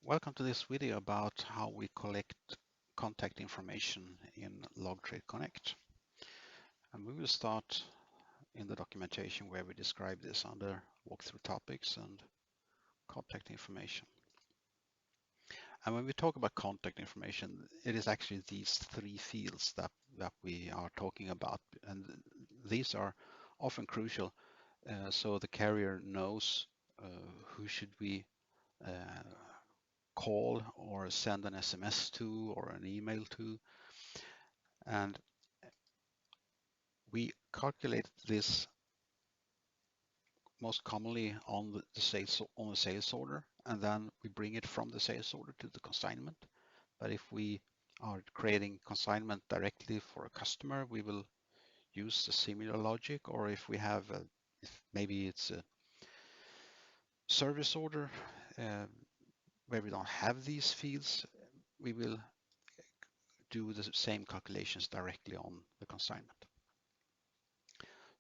Welcome to this video about how we collect contact information in Logtrade Connect. And we will start in the documentation where we describe this under walkthrough topics and contact information. And when we talk about contact information, it is actually these three fields that we are talking about. And these are often crucial so the carrier knows who should we call or send an SMS to or an email to. And we calculate this most commonly on the sales order, and then we bring it from the sales order to the consignment. But if we are creating consignment directly for a customer, we will use the similar logic. Or if we have if maybe it's a service order where we don't have these fields, we will do the same calculations directly on the consignment.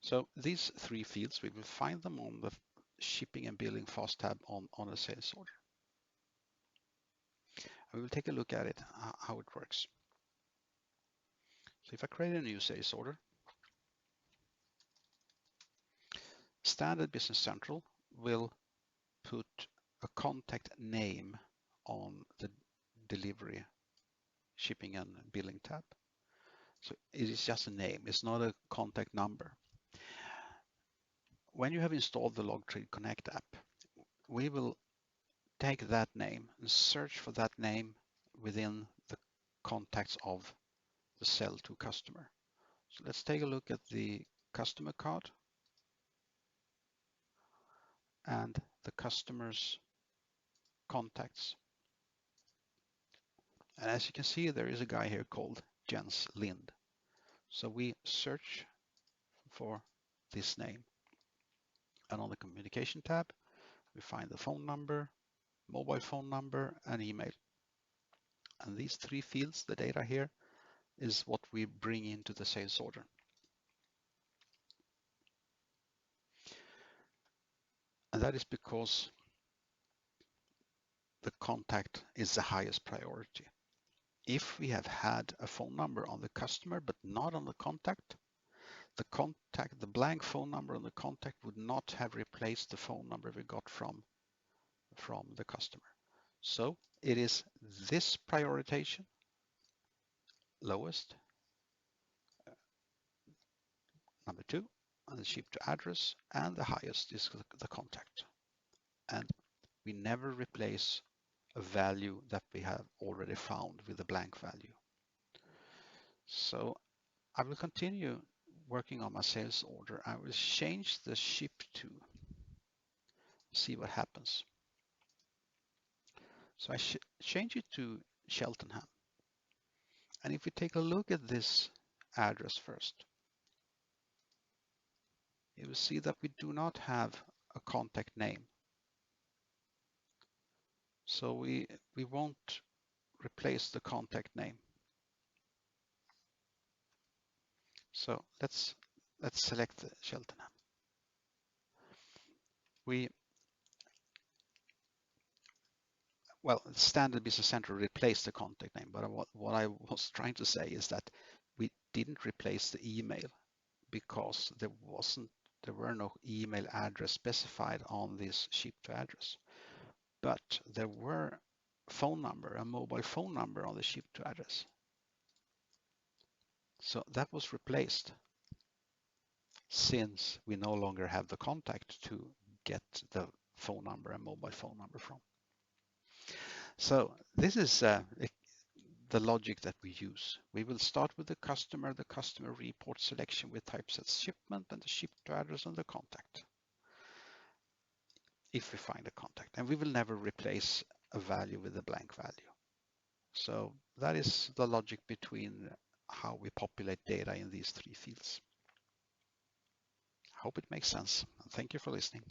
So these three fields, we will find them on the shipping and billing fast tab on a sales order. And we will take a look at it, how it works. So if I create a new sales order, Standard Business Central will put a contact name on the delivery, shipping and billing tab. So it is just a name, it's not a contact number. When you have installed the Logtrade Connect app, we will take that name and search for that name within the contacts of the sell to customer. So let's take a look at the customer card and the customer's contacts. And as you can see, there is a guy here called Jens Lind. So we search for this name. And on the communication tab, we find the phone number, mobile phone number, and email. And these three fields, the data here, is what we bring into the sales order. And that is because the contact is the highest priority. If we have had a phone number on the customer but not on the contact, the blank phone number on the contact would not have replaced the phone number we got from the customer. So it is this prioritization, lowest, number 2, and the ship to address, and the highest is the contact. And we never replace a value that we have already found with a blank value. So I will continue working on my sales order. I will change the ship to, see what happens. So I change it to Cheltenham. And if we take a look at this address first, you will see that we do not have a contact name. So we won't replace the contact name. So let's select Cheltenham. Well, Standard Business Central replaced the contact name, but what I was trying to say is that we didn't replace the email because there were no email address specified on this ship to address, but there were phone number, a mobile phone number on the ship to address. So that was replaced since we no longer have the contact to get the phone number and mobile phone number from. So this is the logic that we use. We will start with the customer report selection with typeset shipment and the ship to address and the contact, if we find a contact. And we will never replace a value with a blank value. So that is the logic between how we populate data in these three fields. I hope it makes sense. Thank you for listening.